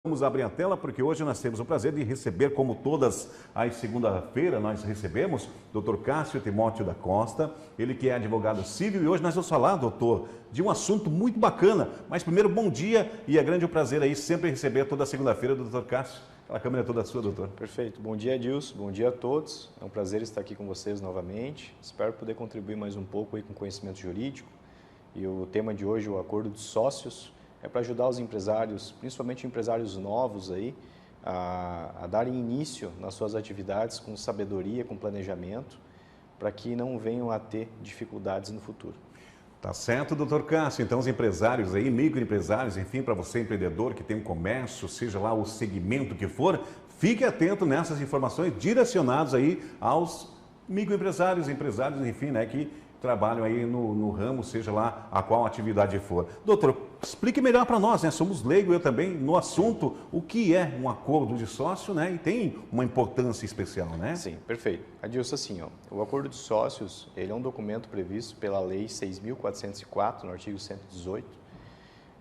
Vamos abrir a tela porque hoje nós temos o prazer de receber, como todas as segunda-feira, nós recebemos Dr. Cássio Timóteo da Costa, ele que é advogado civil, e hoje nós vamos falar, doutor, de um assunto muito bacana. Mas primeiro, bom dia, e é grande o prazer aí sempre receber toda segunda-feira do Dr. Cássio. A câmera é toda sua, doutor. Perfeito. Bom dia, Adilson. Bom dia a todos. É um prazer estar aqui com vocês novamente. Espero poder contribuir mais um pouco aí com conhecimento jurídico. E o tema de hoje, o acordo de sócios, é para ajudar os empresários, principalmente empresários novos aí, a darem início nas suas atividades com sabedoria, com planejamento, para que não venham a ter dificuldades no futuro. Tá certo, doutor Cássio. Então, os empresários aí, microempresários, enfim, para você empreendedor que tem um comércio, seja lá o segmento que for, fique atento nessas informações direcionadas aí aos microempresários, empresários, enfim, né, que trabalham aí no ramo, seja lá a qual atividade for. Doutor, explique melhor para nós, né? Somos leigos, eu também, no assunto, o que é um acordo de sócio, né? E tem uma importância especial, né? Sim, perfeito. Adilson, assim, ó, o acordo de sócios, ele é um documento previsto pela Lei 6.404, no artigo 118,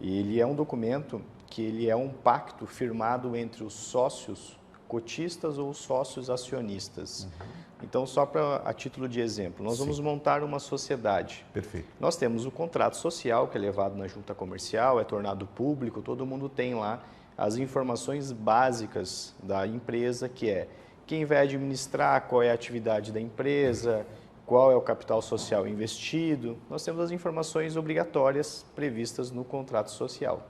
e ele é um documento que ele é um pacto firmado entre os sócios cotistas ou sócios acionistas. Então, só a título de exemplo, nós vamos montar uma sociedade. Perfeito. Nós temos o contrato social, que é levado na junta comercial, é tornado público, todo mundo tem lá as informações básicas da empresa, que é quem vai administrar, qual é a atividade da empresa, qual é o capital social investido. Nós temos as informações obrigatórias previstas no contrato social.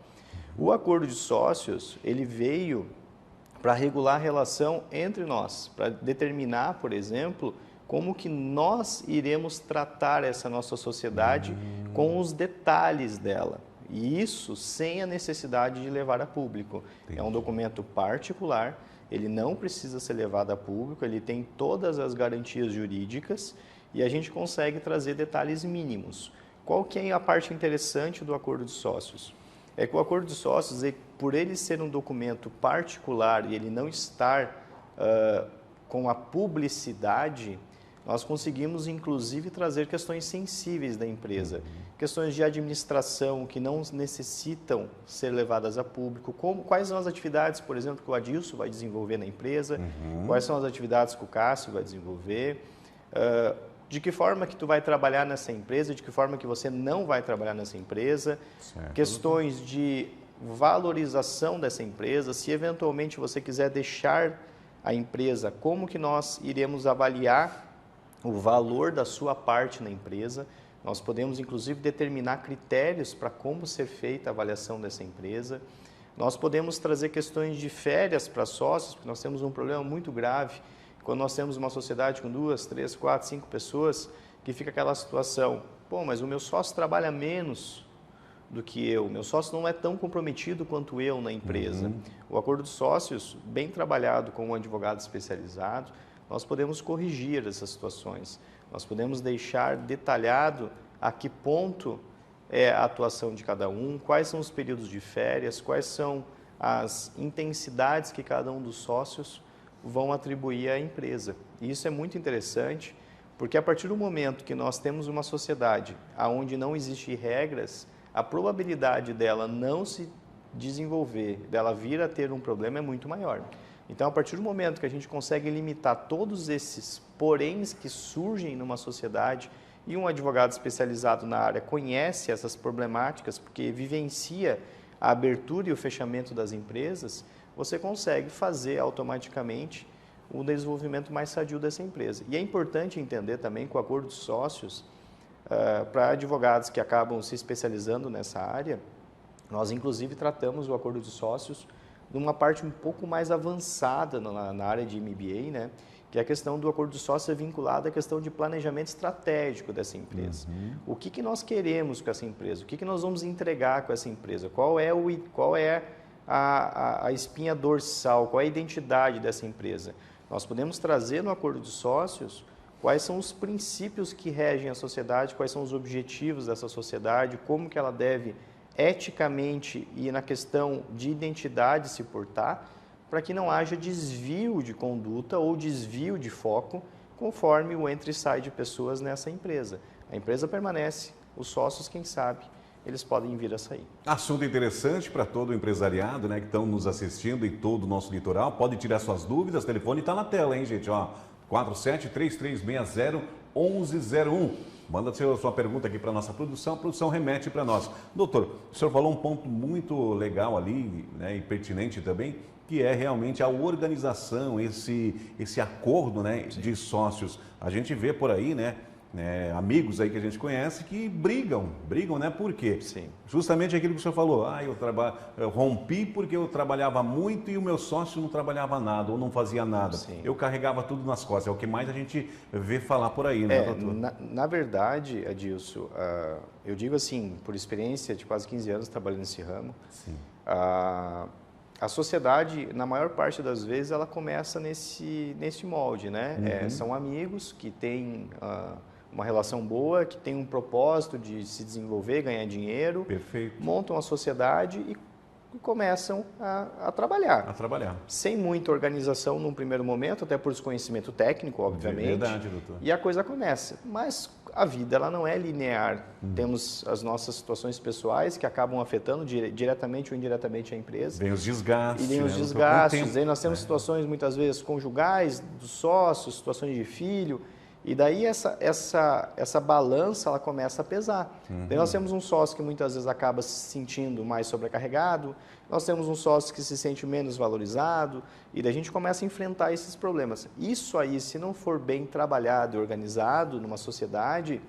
O acordo de sócios, ele veio para regular a relação entre nós, para determinar, por exemplo, como que nós iremos tratar essa nossa sociedade com os detalhes dela. E isso sem a necessidade de levar a público. É um documento particular, ele não precisa ser levado a público, ele tem todas as garantias jurídicas e a gente consegue trazer detalhes mínimos. Qual que é a parte interessante do acordo de sócios? É que o acordo de sócios, por ele ser um documento particular e ele não estar com a publicidade, nós conseguimos, inclusive, trazer questões sensíveis da empresa. Questões de administração que não necessitam ser levadas a público. Quais são as atividades, por exemplo, que o Adilson vai desenvolver na empresa? Quais são as atividades que o Cássio vai desenvolver? De que forma que tu vai trabalhar nessa empresa, de que forma que você não vai trabalhar nessa empresa, certo. Questões de valorização dessa empresa, se eventualmente você quiser deixar a empresa, como que nós iremos avaliar o valor da sua parte na empresa, nós podemos inclusive determinar critérios para como ser feita a avaliação dessa empresa, nós podemos trazer questões de férias para sócios, porque nós temos um problema muito grave, quando nós temos uma sociedade com 2, 3, 4, 5 pessoas, que fica aquela situação, pô, mas o meu sócio trabalha menos do que eu, meu sócio não é tão comprometido quanto eu na empresa. O acordo de sócios, bem trabalhado com um advogado especializado, nós podemos corrigir essas situações, nós podemos deixar detalhado a que ponto é a atuação de cada um, quais são os períodos de férias, quais são as intensidades que cada um dos sócios vão atribuir à empresa. E isso é muito interessante, porque a partir do momento que nós temos uma sociedade onde não existem regras, a probabilidade dela não se desenvolver, dela vir a ter um problema é muito maior. Então, a partir do momento que a gente consegue limitar todos esses poréns que surgem numa sociedade e um advogado especializado na área conhece essas problemáticas, porque vivencia a abertura e o fechamento das empresas, você consegue fazer automaticamente o desenvolvimento mais sadio dessa empresa. E é importante entender também que o acordo de sócios, para advogados que acabam se especializando nessa área, nós inclusive tratamos o acordo de sócios numa parte um pouco mais avançada na área de MBA, né? Que é a questão do acordo de sócios vinculada à questão de planejamento estratégico dessa empresa. O que nós queremos com essa empresa? O que nós vamos entregar com essa empresa? Qual é a espinha dorsal, qual é a identidade dessa empresa? Nós podemos trazer no acordo de sócios quais são os princípios que regem a sociedade, quais são os objetivos dessa sociedade, como que ela deve eticamente e na questão de identidade se portar, para que não haja desvio de conduta ou desvio de foco conforme o entra e sai de pessoas nessa empresa. A empresa permanece, os sócios, quem sabe, eles podem vir a sair. Assunto interessante para todo o empresariado, né, que estão nos assistindo em todo o nosso litoral. Pode tirar suas dúvidas, o telefone está na tela, hein, gente? Ó, 4733601101. Manda sua pergunta aqui para a nossa produção, a produção remete para nós. Doutor, o senhor falou um ponto muito legal ali, né, e pertinente também, que é realmente a organização, esse acordo, né, de sócios. A gente vê por aí, né, amigos aí que a gente conhece que brigam, né? Por quê? Sim. Justamente aquilo que o senhor falou, eu rompi porque eu trabalhava muito e o meu sócio não trabalhava nada ou não fazia nada. Sim. Eu carregava tudo nas costas, é o que mais a gente vê falar por aí, né, doutor? Na verdade, Adilson, eu digo assim, por experiência de quase 15 anos trabalhando nesse ramo, Sim. A sociedade, na maior parte das vezes, ela começa nesse molde, né? São amigos que têm uma relação boa, que têm um propósito de se desenvolver, ganhar dinheiro. Perfeito. Montam a sociedade e começam a trabalhar. A trabalhar. Sem muita organização num primeiro momento, até por desconhecimento técnico, obviamente. Verdade, doutor. E a coisa começa. Mas a vida ela não é linear. Temos as nossas situações pessoais que acabam afetando diretamente ou indiretamente a empresa. Vem os desgastes. E vem os desgastes. Aí nós temos situações muitas vezes conjugais, dos sócios, situações de filho. E daí essa balança ela começa a pesar. Daí nós temos um sócio que muitas vezes acaba se sentindo mais sobrecarregado, nós temos um sócio que se sente menos valorizado, e daí a gente começa a enfrentar esses problemas. Isso aí, se não for bem trabalhado e organizado numa sociedade,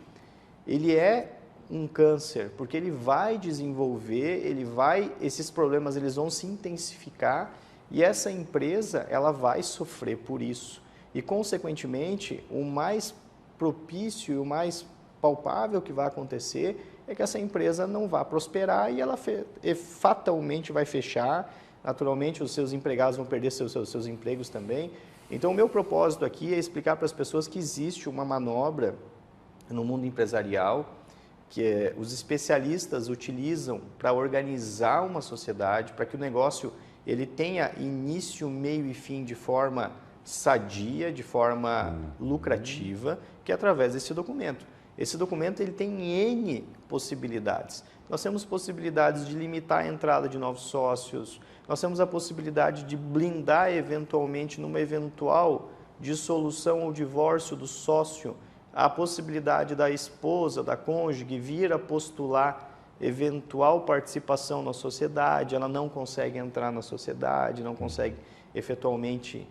ele é um câncer, porque ele vai desenvolver, esses problemas eles vão se intensificar, e essa empresa ela vai sofrer por isso. E, consequentemente, o mais propício e o mais palpável que vai acontecer é que essa empresa não vai prosperar e ela fatalmente vai fechar. Naturalmente, os seus empregados vão perder seus empregos também. Então, o meu propósito aqui é explicar para as pessoas que existe uma manobra no mundo empresarial que os especialistas utilizam para organizar uma sociedade, para que o negócio ele tenha início, meio e fim de forma sadia, de forma lucrativa, que é através desse documento. Esse documento ele tem N possibilidades. Nós temos possibilidades de limitar a entrada de novos sócios, nós temos a possibilidade de blindar eventualmente numa eventual dissolução ou divórcio do sócio, a possibilidade da esposa, da cônjuge vir a postular eventual participação na sociedade, ela não consegue entrar na sociedade, não consegue efetualmente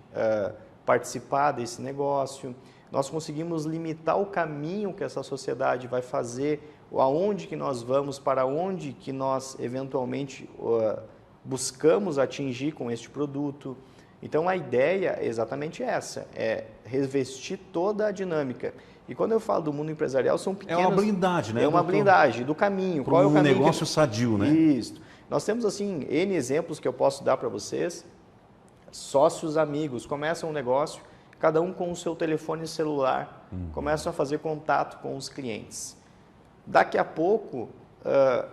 participar desse negócio. Nós conseguimos limitar o caminho que essa sociedade vai fazer, aonde que nós vamos, para onde que nós eventualmente buscamos atingir com este produto. Então a ideia é exatamente essa, é revestir toda a dinâmica. E quando eu falo do mundo empresarial, são pequenos... É uma blindagem, né? É uma blindagem do caminho. Qual é o caminho? Um negócio sadio, né? Isso. Nós temos, assim, N exemplos que eu posso dar para vocês. Sócios, amigos, começam um negócio, cada um com o seu telefone celular, começam a fazer contato com os clientes. Daqui a pouco,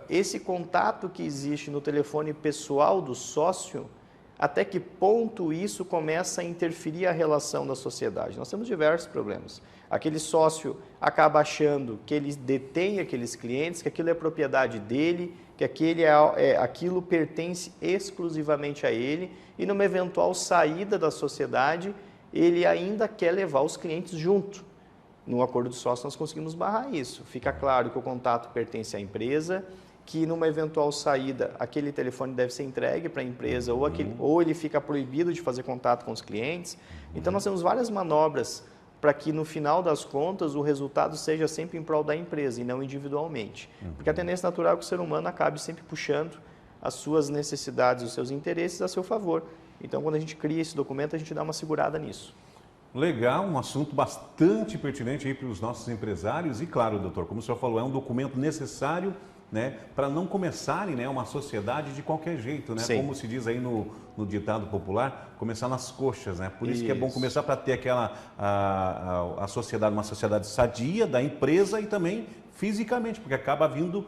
esse contato que existe no telefone pessoal do sócio, até que ponto isso começa a interferir a relação da sociedade? Nós temos diversos problemas. Aquele sócio acaba achando que ele detém aqueles clientes, que aquilo é propriedade dele, que aquilo pertence exclusivamente a ele, e numa eventual saída da sociedade, ele ainda quer levar os clientes junto. No acordo de sócio nós conseguimos barrar isso. Fica claro que o contato pertence à empresa, que numa eventual saída, aquele telefone deve ser entregue para a empresa, ou ele fica proibido de fazer contato com os clientes. Então nós temos várias manobras para que no final das contas o resultado seja sempre em prol da empresa e não individualmente. Porque a tendência natural é que o ser humano acabe sempre puxando as suas necessidades, os seus interesses a seu favor. Então, quando a gente cria esse documento, a gente dá uma segurada nisso. Legal, um assunto bastante pertinente aí para os nossos empresários. E claro, doutor, como o senhor falou, é um documento necessário, né, para não começarem, né, uma sociedade de qualquer jeito, né? Como se diz aí no ditado popular, começar nas coxas, né? Por isso que é bom começar para ter a sociedade, uma sociedade sadia da empresa e também fisicamente, porque acaba vindo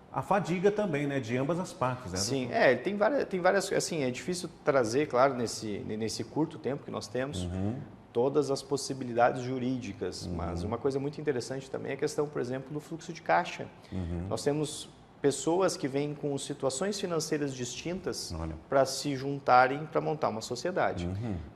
a fadiga também, né, de ambas as partes, né? Sim, tem várias, assim, é difícil trazer, claro, nesse curto tempo que nós temos, todas as possibilidades jurídicas, mas uma coisa muito interessante também é a questão, por exemplo, do fluxo de caixa. Nós temos pessoas que vêm com situações financeiras distintas para se juntarem para montar uma sociedade.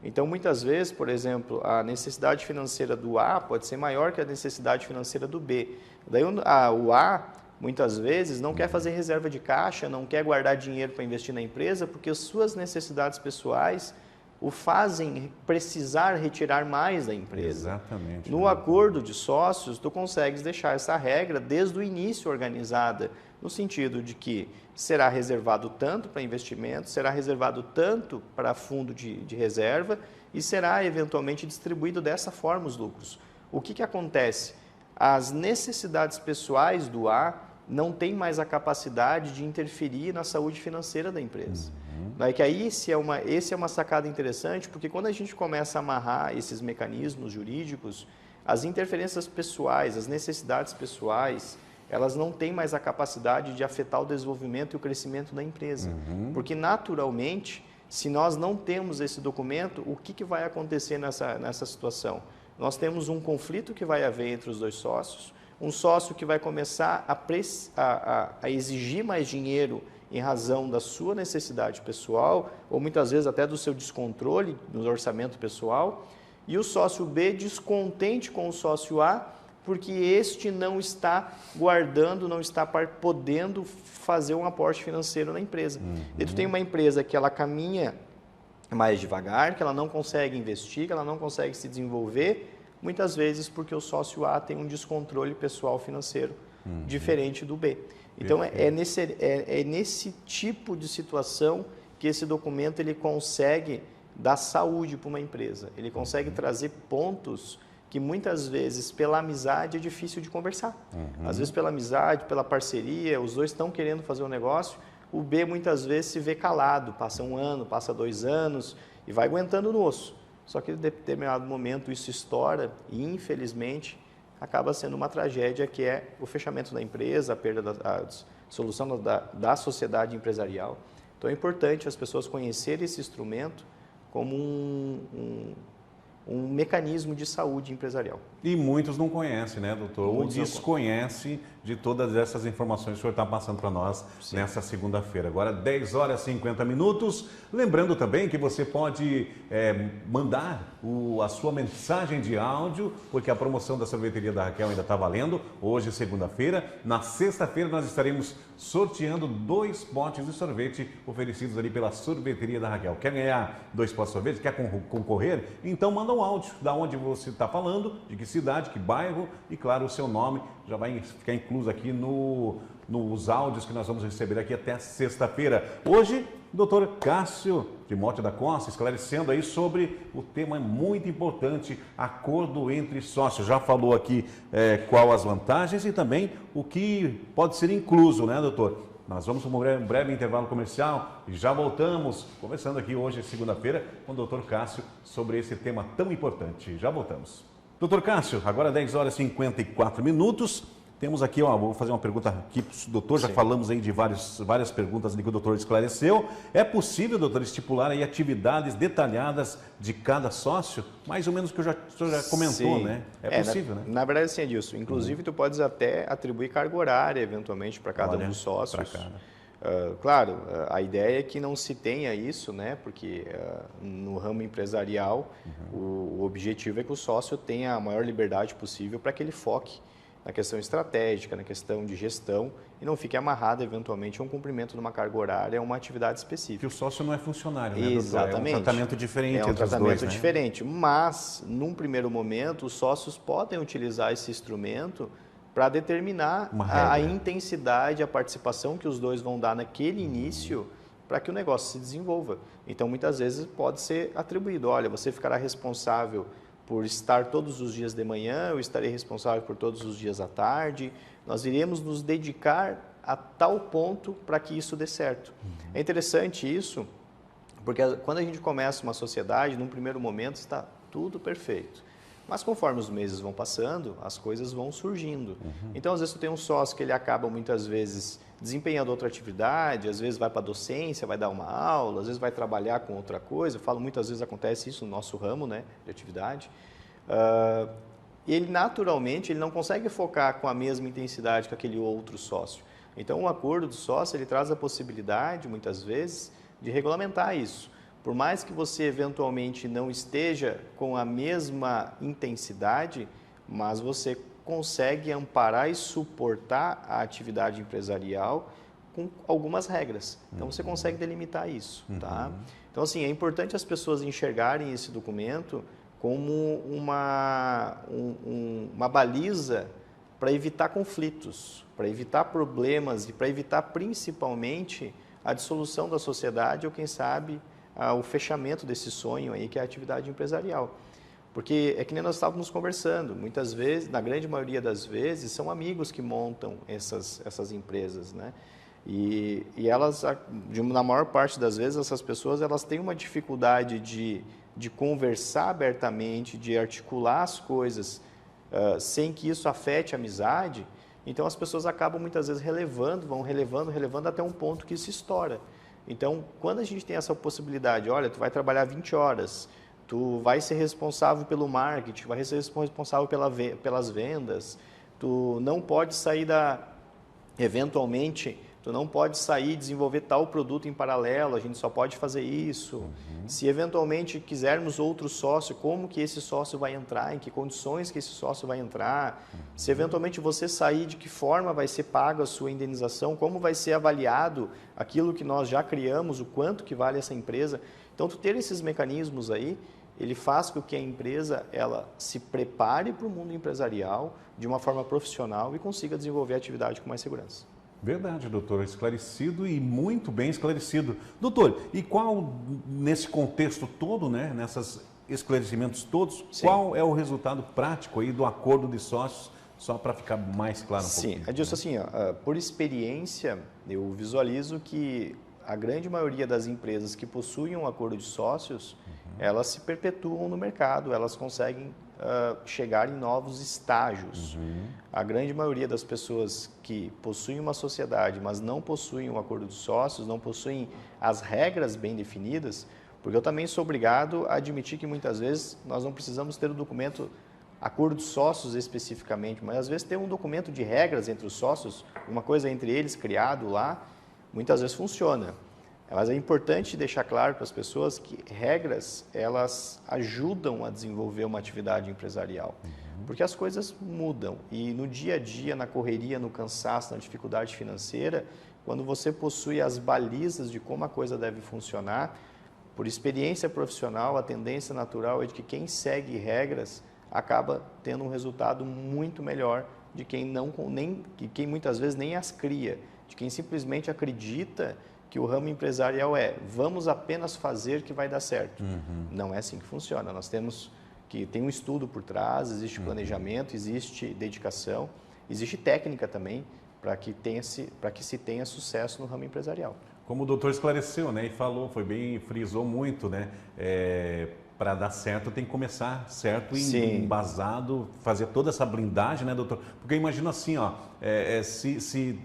Então, muitas vezes, por exemplo, a necessidade financeira do A pode ser maior que a necessidade financeira do B. Daí o A, muitas vezes, não quer fazer reserva de caixa, não quer guardar dinheiro para investir na empresa, porque as suas necessidades pessoais o fazem precisar retirar mais da empresa. Exatamente. No acordo de sócios, tu consegues deixar essa regra desde o início organizada, no sentido de que será reservado tanto para investimento, será reservado tanto para fundo de reserva e será eventualmente distribuído dessa forma os lucros. O que acontece? As necessidades pessoais do A não têm mais a capacidade de interferir na saúde financeira da empresa. Daí que aí esse é uma sacada interessante, porque quando a gente começa a amarrar esses mecanismos jurídicos, as interferências pessoais, as necessidades pessoais, elas não têm mais a capacidade de afetar o desenvolvimento e o crescimento da empresa. Porque, naturalmente, se nós não temos esse documento, o que vai acontecer nessa situação? Nós temos um conflito que vai haver entre os dois sócios, um sócio que vai começar a exigir mais dinheiro em razão da sua necessidade pessoal, ou muitas vezes até do seu descontrole no orçamento pessoal, e o sócio B descontente com o sócio A, porque este não está guardando, não está podendo fazer um aporte financeiro na empresa. E tu tem uma empresa que ela caminha mais devagar, que ela não consegue investir, que ela não consegue se desenvolver, muitas vezes porque o sócio A tem um descontrole pessoal financeiro diferente do B. Então, é nesse tipo de situação que esse documento ele consegue dar saúde para uma empresa. Ele consegue trazer pontos que muitas vezes, pela amizade, é difícil de conversar. Às vezes, pela amizade, pela parceria, os dois estão querendo fazer um negócio, o B muitas vezes se vê calado, passa 1 ano, passa 2 anos e vai aguentando no osso. Só que em determinado momento isso estoura e, infelizmente, acaba sendo uma tragédia que é o fechamento da empresa, a perda a dissolução da sociedade empresarial. Então é importante as pessoas conhecerem esse instrumento como um mecanismo de saúde empresarial. E muitos não conhecem, né, doutor? Ou desconhecem de todas essas informações que o senhor está passando para nós nessa segunda-feira. Agora, 10 horas e 50 minutos. Lembrando também que você pode mandar a sua mensagem de áudio, porque a promoção da sorveteria da Raquel ainda está valendo. Hoje, segunda-feira. Na sexta-feira, nós estaremos sorteando 2 potes de sorvete oferecidos ali pela sorveteria da Raquel. Quer ganhar 2 potes de sorvete? Quer concorrer? Então, manda um áudio da onde você está falando, de que cidade, que bairro e, claro, o seu nome já vai ficar incluso aqui nos áudios que nós vamos receber aqui até sexta-feira. Hoje, o doutor Cássio Timóteo da Costa esclarecendo aí sobre o tema muito importante, acordo entre sócios. Já falou aqui qual as vantagens e também o que pode ser incluso, né, doutor? Nós vamos para um breve intervalo comercial e já voltamos, conversando aqui hoje, segunda-feira, com o doutor Cássio sobre esse tema tão importante. Já voltamos. Doutor Cássio, agora 10 horas e 54 minutos. Temos aqui, vou fazer uma pergunta aqui para o doutor, já falamos aí de várias perguntas ali que o doutor esclareceu. É possível, doutor, estipular aí atividades detalhadas de cada sócio? Mais ou menos o que o senhor já comentou, né? É possível, né? Na verdade, sim, é disso. Inclusive, tu podes até atribuir carga horária, eventualmente, para cada um dos sócios. Claro, a ideia é que não se tenha isso, né? Porque no ramo empresarial, o objetivo é que o sócio tenha a maior liberdade possível para que ele foque na questão estratégica, na questão de gestão e não fique amarrado eventualmente a um cumprimento de uma carga horária, a uma atividade específica. Que o sócio não é funcionário, né, Exatamente. É um tratamento diferente entre os dois, É um tratamento diferente, mas num primeiro momento os sócios podem utilizar esse instrumento para determinar a intensidade, a participação que os dois vão dar naquele início para que o negócio se desenvolva. Então, muitas vezes pode ser atribuído, olha, você ficará responsável por estar todos os dias de manhã, eu estarei responsável por todos os dias à tarde, nós iremos nos dedicar a tal ponto para que isso dê certo. É interessante isso, porque quando a gente começa uma sociedade, num primeiro momento está tudo perfeito. Mas conforme os meses vão passando, as coisas vão surgindo. Então, às vezes, tu tem um sócio que ele acaba, muitas vezes, desempenhando outra atividade, às vezes vai para a docência, vai dar uma aula, às vezes vai trabalhar com outra coisa. Eu falo, muitas vezes acontece isso no nosso ramo, né, de atividade. Ele, naturalmente, ele não consegue focar com a mesma intensidade que aquele outro sócio. Então, o acordo de sócio, ele traz a possibilidade, muitas vezes, de regulamentar isso. Por mais que você, eventualmente, não esteja com a mesma intensidade, mas você consegue amparar e suportar a atividade empresarial com algumas regras. Então, você consegue delimitar isso, tá? Então, assim, é importante as pessoas enxergarem esse documento como uma baliza para evitar conflitos, para evitar problemas e para evitar, principalmente, a dissolução da sociedade ou, quem sabe, o fechamento desse sonho aí, que é a atividade empresarial. Porque é que nem nós estávamos conversando, muitas vezes, na grande maioria das vezes, são amigos que montam essas empresas, né? E elas, na maior parte das vezes, essas pessoas, elas têm uma dificuldade de conversar abertamente, de articular as coisas sem que isso afete a amizade. Então, as pessoas acabam muitas vezes vão relevando até um ponto que se estoura. Então, quando a gente tem essa possibilidade, olha, tu vai trabalhar 20 horas, tu vai ser responsável pelo marketing, vai ser responsável pelas vendas, tu não pode sair eventualmente, tu não pode sair e desenvolver tal produto em paralelo, a gente só pode fazer isso. Se eventualmente quisermos outro sócio, como que esse sócio vai entrar, em que condições que esse sócio vai entrar, se eventualmente você sair, de que forma vai ser paga a sua indenização, como vai ser avaliado aquilo que nós já criamos, o quanto que vale essa empresa. Então, tu ter esses mecanismos aí, ele faz com que a empresa ela se prepare para o mundo empresarial de uma forma profissional e consiga desenvolver a atividade com mais segurança. Verdade, doutor. Esclarecido e muito bem esclarecido. Doutor, e qual, nesse contexto todo, né, nesses esclarecimentos todos, Sim. Qual é o resultado prático aí do acordo de sócios, só para ficar mais claro um pouquinho? Sim, Adilson, assim, por experiência, eu visualizo que a grande maioria das empresas que possuem um acordo de sócios, elas se perpetuam no mercado, elas conseguem chegar em novos estágios. A grande maioria das pessoas que possuem uma sociedade, mas não possuem um acordo de sócios, não possuem as regras bem definidas, porque eu também sou obrigado a admitir que muitas vezes nós não precisamos ter o documento acordo de sócios especificamente, mas às vezes ter um documento de regras entre os sócios, uma coisa entre eles criado lá, muitas vezes funciona. Mas é importante deixar claro para as pessoas que regras, elas ajudam a desenvolver uma atividade empresarial. Porque as coisas mudam e no dia a dia, na correria, no cansaço, na dificuldade financeira, quando você possui as balizas de como a coisa deve funcionar, por experiência profissional, a tendência natural é de que quem segue regras acaba tendo um resultado muito melhor de quem quem muitas vezes nem as cria, de quem simplesmente acredita que o ramo empresarial vamos apenas fazer que vai dar certo. Não é assim que funciona. Nós temos que tem um estudo por trás, existe planejamento, existe dedicação, existe técnica também para que se tenha sucesso no ramo empresarial. Como o doutor esclareceu, né, e falou, frisou muito, né, para dar certo tem que começar certo e embasado, fazer toda essa blindagem, né, doutor? Porque eu imagino assim, ó, se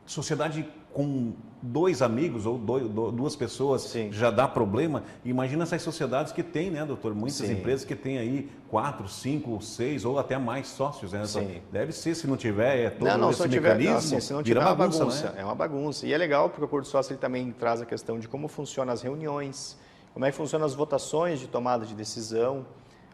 sociedade com dois amigos ou duas pessoas já dá problema, imagina essas sociedades que tem, né, doutor? Muitas empresas que tem aí 4, 5, 6 ou até mais sócios, né? Deve ser, se não tiver todo esse mecanismo, se não tiver, vira bagunça, né? É uma bagunça. E é legal porque o acordo de sócio ele também traz a questão de como funcionam as reuniões, como é que funcionam as votações de tomada de decisão.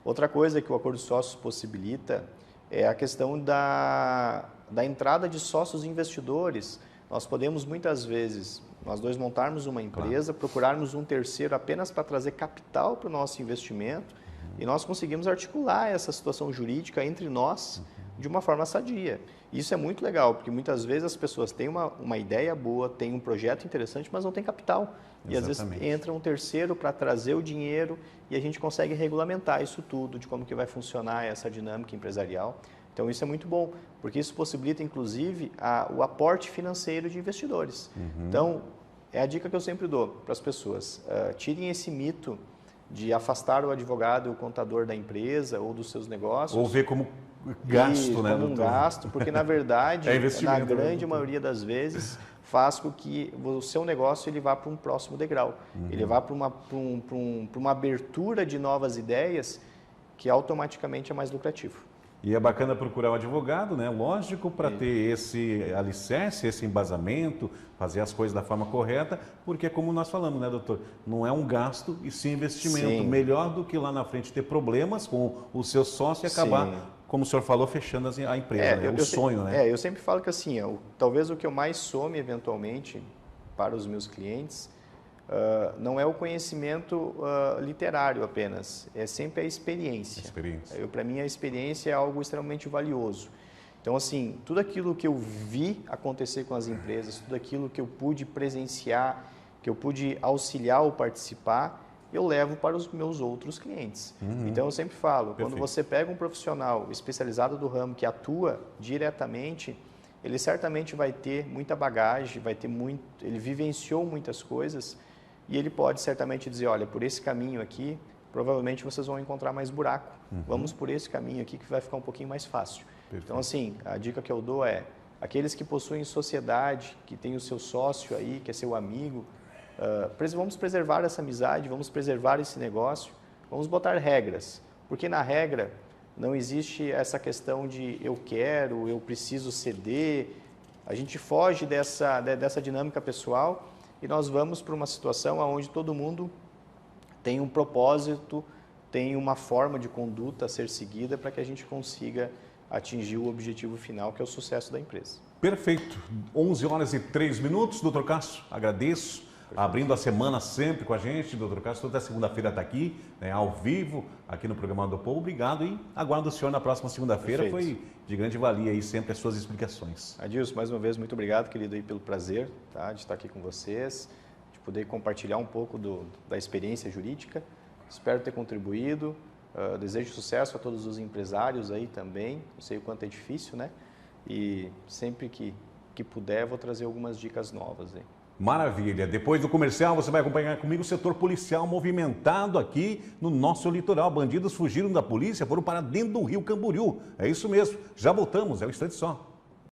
Outra coisa que o acordo de sócios possibilita é a questão da entrada de sócios investidores. Nós podemos muitas vezes, nós dois montarmos uma empresa, procurarmos um terceiro apenas para trazer capital para o nosso investimento e nós conseguimos articular essa situação jurídica entre nós de uma forma sadia. Isso é muito legal, porque muitas vezes as pessoas têm uma ideia boa, têm um projeto interessante, mas não têm capital. E às vezes entra um terceiro para trazer o dinheiro e a gente consegue regulamentar isso tudo, de como que vai funcionar essa dinâmica empresarial. Então, isso é muito bom, porque isso possibilita, inclusive, o aporte financeiro de investidores. Então, é a dica que eu sempre dou para as pessoas. Tirem esse mito de afastar o advogado e o contador da empresa ou dos seus negócios. Ou ver como gasto, né, como um gasto, porque, na verdade, na grande né, maioria das vezes, faz com que o seu negócio ele vá para um próximo degrau. Ele vá para uma abertura de novas ideias que automaticamente é mais lucrativo. E é bacana procurar um advogado, né? Lógico, para ter esse alicerce, esse embasamento, fazer as coisas da forma correta, porque é como nós falamos, né, doutor? Não é um gasto e sim investimento. Sim. Melhor do que lá na frente ter problemas com o seu sócio e acabar, Sim. como o senhor falou, fechando a empresa, né? O sonho, né? Eu sempre falo que assim, talvez o que eu mais some eventualmente para os meus clientes não é o conhecimento literário apenas, é sempre a experiência. Para mim, a experiência é algo extremamente valioso. Então, assim, tudo aquilo que eu vi acontecer com as empresas, tudo aquilo que eu pude presenciar, que eu pude auxiliar ou participar, eu levo para os meus outros clientes. Então, eu sempre falo, quando você pega um profissional especializado do ramo que atua diretamente, ele certamente vai ter muita bagagem, ele vivenciou muitas coisas e ele pode certamente dizer, olha, por esse caminho aqui, provavelmente vocês vão encontrar mais buraco. Vamos por esse caminho aqui que vai ficar um pouquinho mais fácil. Então, assim, a dica que eu dou é, aqueles que possuem sociedade, que tem o seu sócio aí, que é seu amigo, vamos preservar essa amizade, vamos preservar esse negócio, vamos botar regras, porque na regra não existe essa questão de eu quero, eu preciso ceder, a gente foge dessa dinâmica pessoal e nós vamos para uma situação onde todo mundo tem um propósito, tem uma forma de conduta a ser seguida para que a gente consiga atingir o objetivo final, que é o sucesso da empresa. Perfeito. 11 horas e 3 minutos, doutor Cássio, agradeço. Abrindo a semana sempre com a gente, doutor Cássio, toda segunda-feira está aqui, né, ao vivo, aqui no programa do Povo. Obrigado e aguardo o senhor na próxima segunda-feira. Foi de grande valia aí sempre as suas explicações. Adilson, mais uma vez, muito obrigado, querido, aí, pelo prazer, tá, de estar aqui com vocês, de poder compartilhar um pouco da experiência jurídica. Espero ter contribuído. Desejo sucesso a todos os empresários aí também. Não sei o quanto é difícil, né? E sempre que puder, vou trazer algumas dicas novas aí. Maravilha. Depois do comercial, você vai acompanhar comigo o setor policial movimentado aqui no nosso litoral. Bandidos fugiram da polícia, foram para dentro do rio Camboriú. É isso mesmo. Já voltamos, é um instante só.